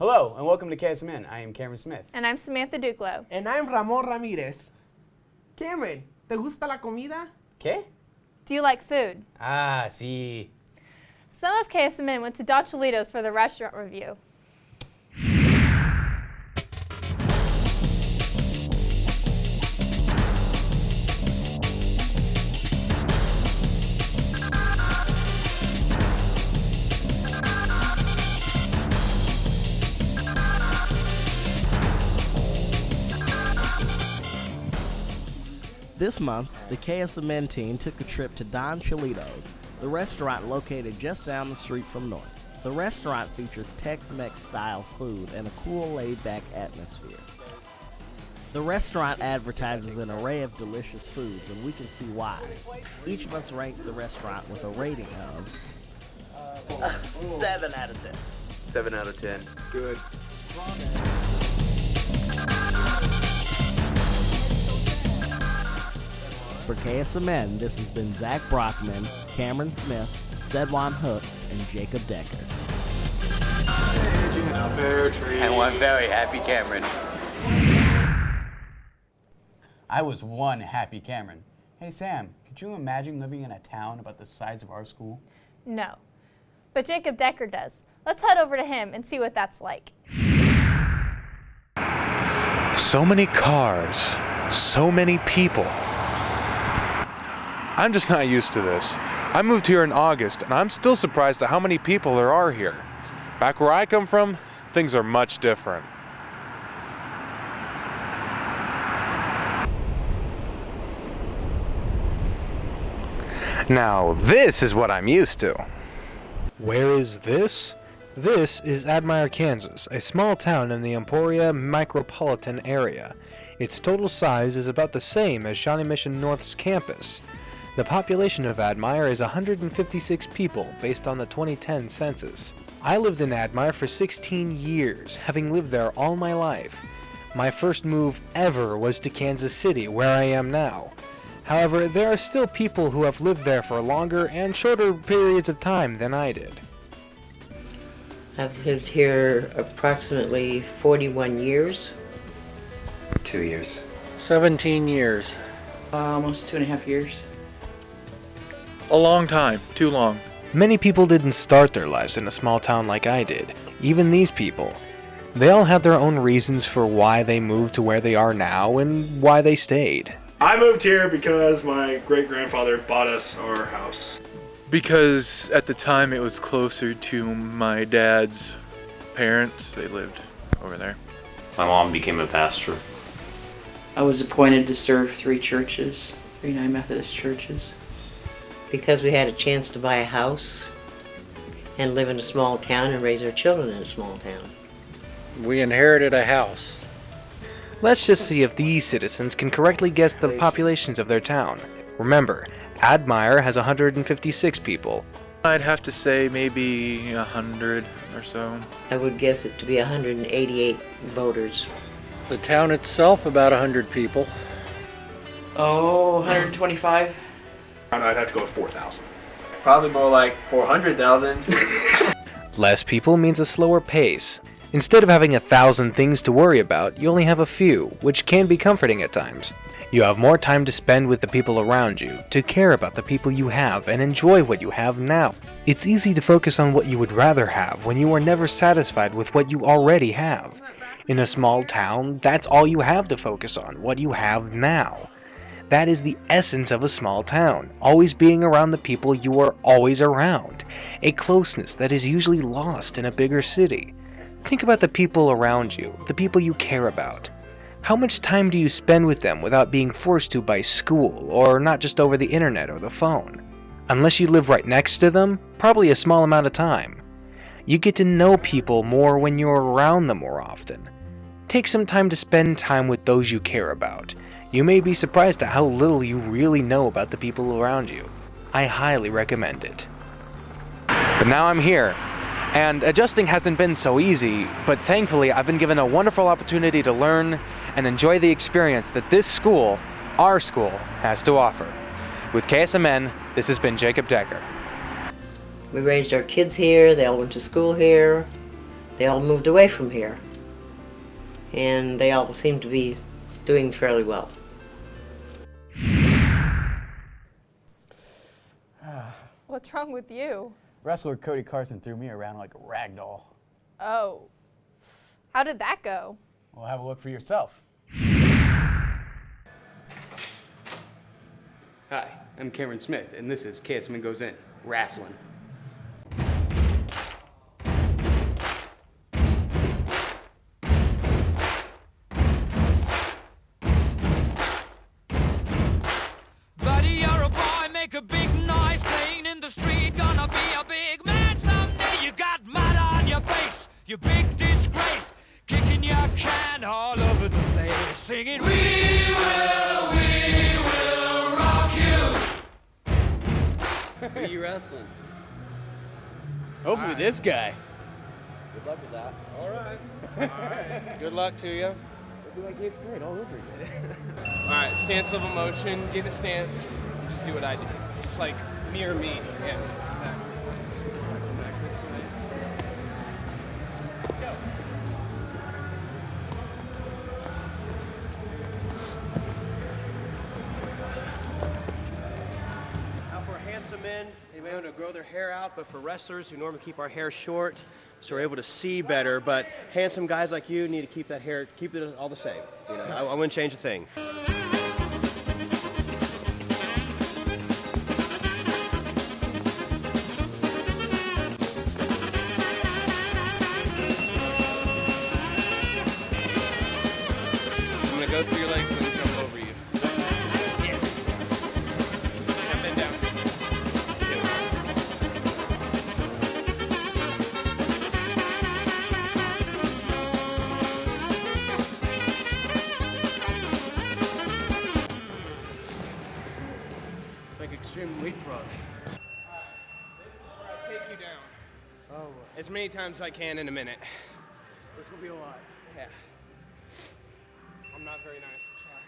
Hello, and welcome to KSMN. I am Cameron Smith. And I'm Samantha Duclo. And I'm Ramon Ramirez. Cameron, ¿te gusta la comida? ¿Qué? Do you like food? Ah, sí. Some of KSMN went to Don Cholitos for the restaurant review. This month, the KSMN team took a trip to Don Cholitos, the restaurant located just down the street from North. The restaurant features Tex-Mex style food and a cool laid-back atmosphere. The restaurant advertises an array of delicious foods, and we can see why. Each of us ranked the restaurant with a rating of 7 out of 10. 7 out of 10. Good. For KSMN, this has been Zach Brockman, Cameron Smith, Sedwan Hooks, and Jacob Decker. And one very happy Cameron. I was one happy Cameron. Hey Sam, could you imagine living in a town about the size of our school? No. But Jacob Decker does. Let's head over to him and see what that's like. So many cars, so many people. I'm just not used to this. I moved here in August, and I'm still surprised at how many people there are here. Back where I come from, things are much different. Now, this is what I'm used to. Where is this? This is Admire, Kansas, a small town in the Emporia micropolitan area. Its total size is about the same as Shawnee Mission North's campus. The population of Admire is 156 people based on the 2010 census. I lived in Admire for 16 years, having lived there all my life. My first move ever was to Kansas City, where I am now. However, there are still people who have lived there for longer and shorter periods of time than I did. I've lived here approximately 41 years. 2 years. 17 years. Almost 2.5 years. A long time. Too long. Many people didn't start their lives in a small town like I did. Even these people. They all had their own reasons for why they moved to where they are now and why they stayed. I moved here because my great-grandfather bought us our house. Because at the time it was closer to my dad's parents. They lived over there. My mom became a pastor. I was appointed to serve 3 churches, 3 United Methodist churches. Because we had a chance to buy a house and live in a small town and raise our children in a small town. We inherited a house. Let's just see if these citizens can correctly guess the populations of their town. Remember, Admire has 156 people. I'd have to say maybe 100 or so. I would guess it to be 188 voters. The town itself, about 100 people. Oh, 125? I'd have to go with 4,000. Probably more like 400,000. Less people means a slower pace. Instead of having 1,000 things to worry about, you only have a few, which can be comforting at times. You have more time to spend with the people around you, to care about the people you have, and enjoy what you have now. It's easy to focus on what you would rather have when you are never satisfied with what you already have. In a small town, that's all you have to focus on, what you have now. That is the essence of a small town, always being around the people you are always around, a closeness that is usually lost in a bigger city. Think about the people around you, the people you care about. How much time do you spend with them without being forced to by school, or not just over the internet or the phone? Unless you live right next to them, probably a small amount of time. You get to know people more when you're around them more often. Take some time to spend time with those you care about. You may be surprised at how little you really know about the people around you. I highly recommend it. But now I'm here, and adjusting hasn't been so easy, but thankfully I've been given a wonderful opportunity to learn and enjoy the experience that this school, our school, has to offer. With KSMN, this has been Jacob Decker. We raised our kids here, they all went to school here. they all moved away from here. And they all seem to be doing fairly well. What's wrong with you? Wrestler Cody Carson threw me around like a rag doll. Oh. How did that go? Well, have a look for yourself. Hi, I'm Cameron Smith, and this is KSMN Goes In, Wrestling. Buddy, you're a boy, make a big noise, playing in the street, gonna be a big man someday. You got mud on your face, you big disgrace, kicking your can all over the place, singing, we will rock you. Who are you wrestling? Hopefully this guy. Good luck with that. All right. Good luck to you. It'll be like 8th grade all over again. All right, stance level motion. Get in a stance. Just do what I did. Just like mirror me. Yeah. Back. Back this way. Go. Now for handsome men, they may want to grow their hair out, but for wrestlers who normally keep our hair short, so we're able to see better. But handsome guys like you need to keep that hair, keep it all the same. You know, I wouldn't change a thing. I'm gonna go through your legs and then jump over you. Yeah. Now bend down. It's like extreme leapfrog. This is where I take you down. Oh. As many times as I can in a minute. This will be a lot. Yeah. I'm not very nice, I'm sorry.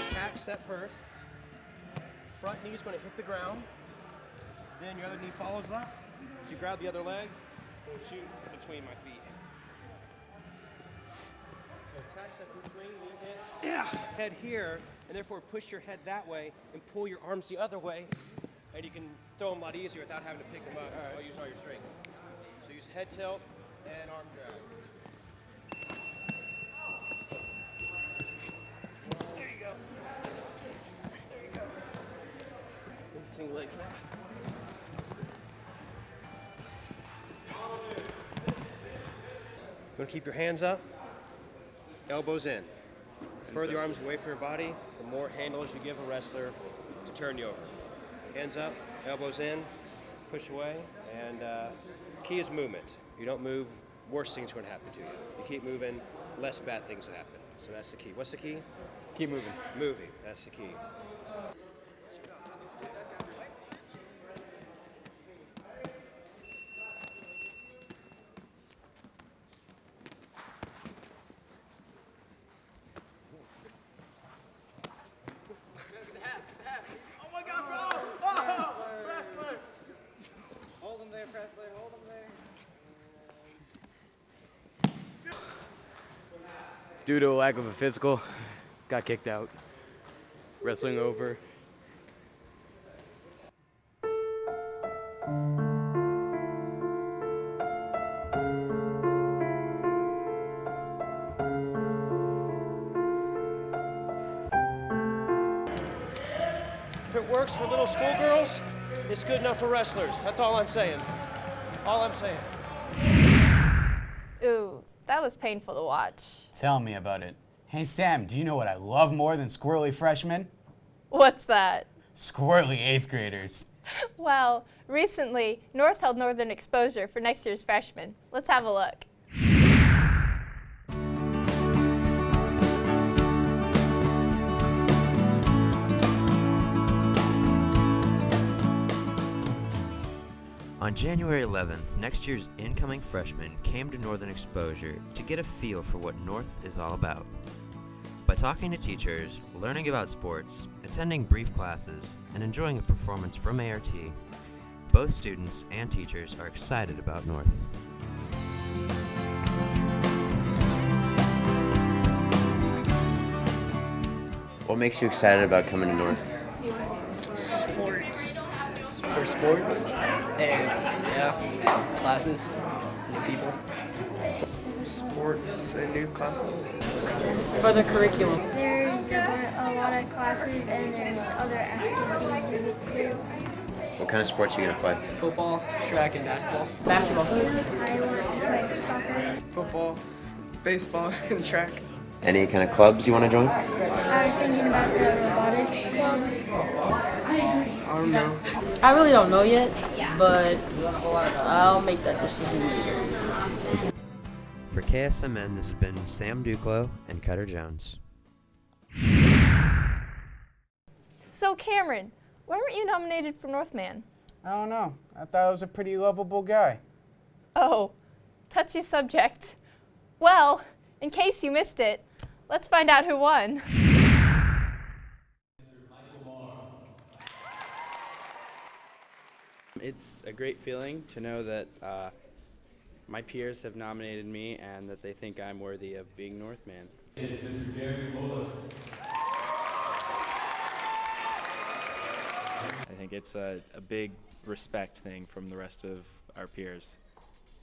Attack set first. Front knee's going to hit the ground. Then your other knee follows up. So you grab the other leg. So shoot between my feet. So attack set from swing, knee hit. Yeah. Head here, and therefore push your head that way and pull your arms the other way, and you can throw them a lot easier without having to pick them up. I'll use all your strength. So use head tilt and arm drag. There you go. There you go. Single legs now. You want to keep your hands up, elbows in. The further your arms away from your body, the more handles you give a wrestler to turn you over. Hands up, elbows in, push away, and key is movement. You don't move, worse things are going to happen to you. You keep moving, less bad things will happen. So that's the key. What's the key? Keep moving. Moving, that's the key. Due to a lack of a physical, got kicked out. Wrestling over. If it works for little schoolgirls, it's good enough for wrestlers. That's all I'm saying. All I'm saying. Ooh, that was painful to watch. Tell me about it. Hey Sam, do you know what I love more than squirrely freshmen? What's that? Squirrely 8th graders. Well, recently, North held Northern Exposure for next year's freshmen. Let's have a look. On On January 11th, next year's incoming freshmen came to Northern Exposure to get a feel for what North is all about. By talking to teachers, learning about sports, attending brief classes, and enjoying a performance from ART, both students and teachers are excited about North. What makes you excited about coming to North? Sports. For sports and classes, new people. Sports and new classes. For the curriculum. There's a lot of classes and there's other activities you get to do. What kind of sports are you gonna play? Football, track, and basketball. Basketball. I want to play soccer. Football, baseball, and track. Any kind of clubs you want to join? I was thinking about the robotics club. I don't know. I really don't know yet, but I'll make that decision later. For KSMN, this has been Sam Duclos and Cutter Jones. So Cameron, why weren't you nominated for Northman? I don't know. I thought I was a pretty lovable guy. Oh, touchy subject. Well, in case you missed it, let's find out who won. It's a great feeling to know that my peers have nominated me and that they think I'm worthy of being Northman. I think it's a big respect thing from the rest of our peers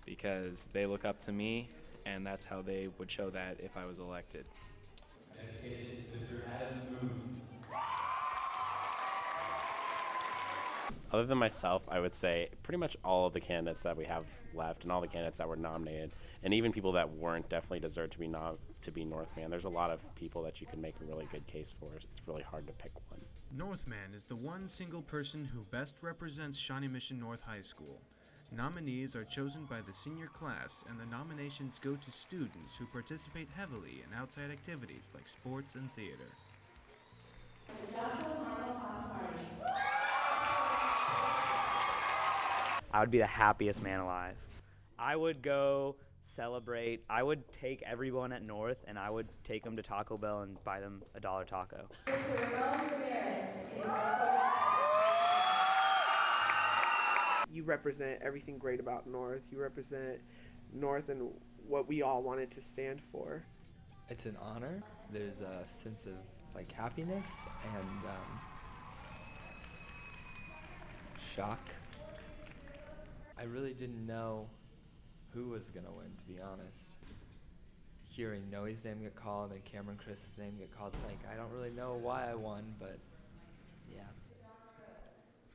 because they look up to me and that's how they would show that if I was elected. Other than myself, I would say pretty much all of the candidates that we have left and all the candidates that were nominated, and even people that weren't, definitely deserve to be Northman. There's a lot of people that you can make a really good case for. It's really hard to pick one. Northman is the one single person who best represents Shawnee Mission North High School. Nominees are chosen by the senior class, and the nominations go to students who participate heavily in outside activities like sports and theater. I would be the happiest man alive. I would go celebrate. I would take everyone at North and I would take them to Taco Bell and buy them a $1 taco. You represent everything great about North. You represent North and what we all wanted to stand for. It's an honor. There's a sense of happiness and shock. I really didn't know who was gonna win, to be honest. Hearing Noe's name get called and Cameron Chris' name get called, I don't really know why I won, but yeah.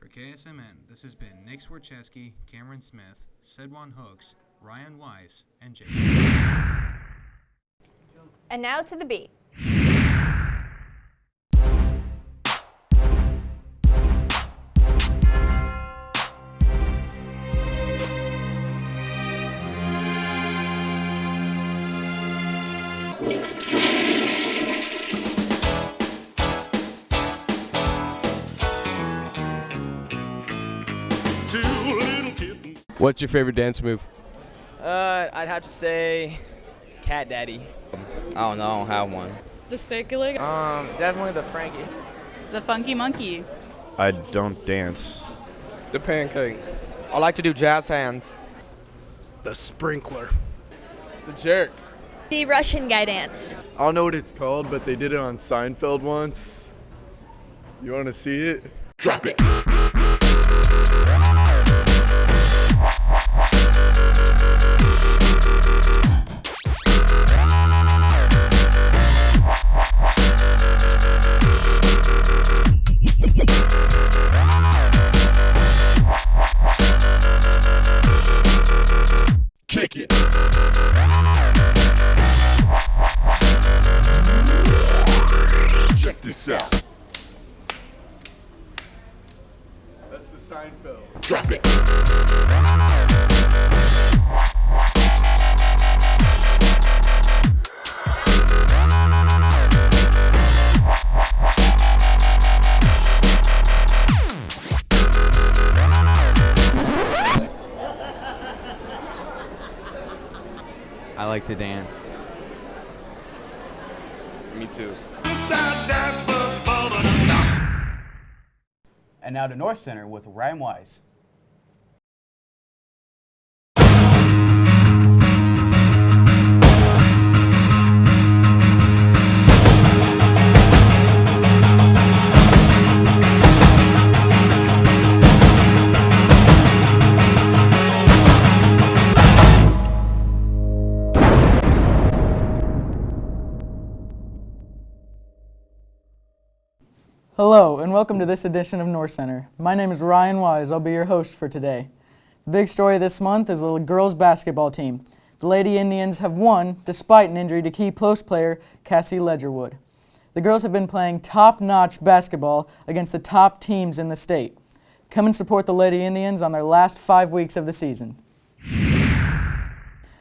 For KSMN, this has been Nick Swarczewski, Cameron Smith, Sedwan Hooks, Ryan Weiss, and Jake. And now to the beat. What's your favorite dance move? I'd have to say Cat Daddy. I don't know, I don't have one. The stick leg? Definitely the Frankie. The funky monkey. I don't dance. The pancake. I like to do jazz hands. The sprinkler. The jerk. The Russian guy dance. I don't know what it's called, but they did it on Seinfeld once. You want to see it? Drop it. Kick it. Check this out. That's the Seinfeld. Drop it. like to dance. Me too. And now to North Center with Ryan Wise. Hello, and welcome to this edition of North Center. My name is Ryan Wise. I'll be your host for today. The big story this month is the girls' basketball team. The Lady Indians have won despite an injury to key post player Cassie Ledgerwood. The girls have been playing top-notch basketball against the top teams in the state. Come and support the Lady Indians on their last 5 weeks of the season.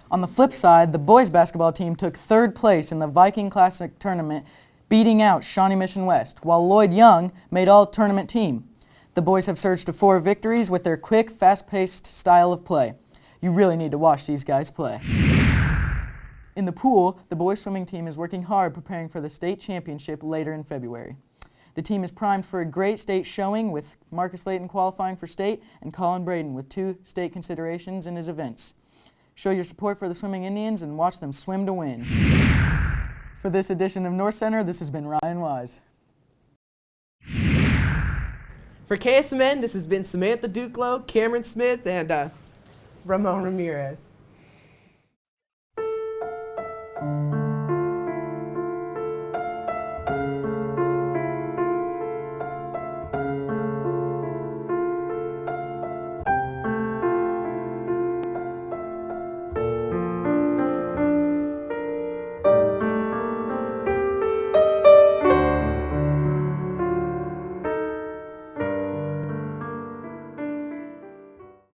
On the flip side, the boys' basketball team took third place in the Viking Classic tournament, beating out Shawnee Mission West, while Lloyd Young made all-tournament team. The boys have surged to 4 victories with their quick, fast-paced style of play. You really need to watch these guys play. In the pool, the boys swimming team is working hard preparing for the state championship later in February. The team is primed for a great state showing with Marcus Layton qualifying for state and Colin Braden with 2 state considerations in his events. Show your support for the Swimming Indians and watch them swim to win. For this edition of North Center, this has been Ryan Wise. For KSMN, this has been Samantha Duclos, Cameron Smith, and Ramon Ramirez.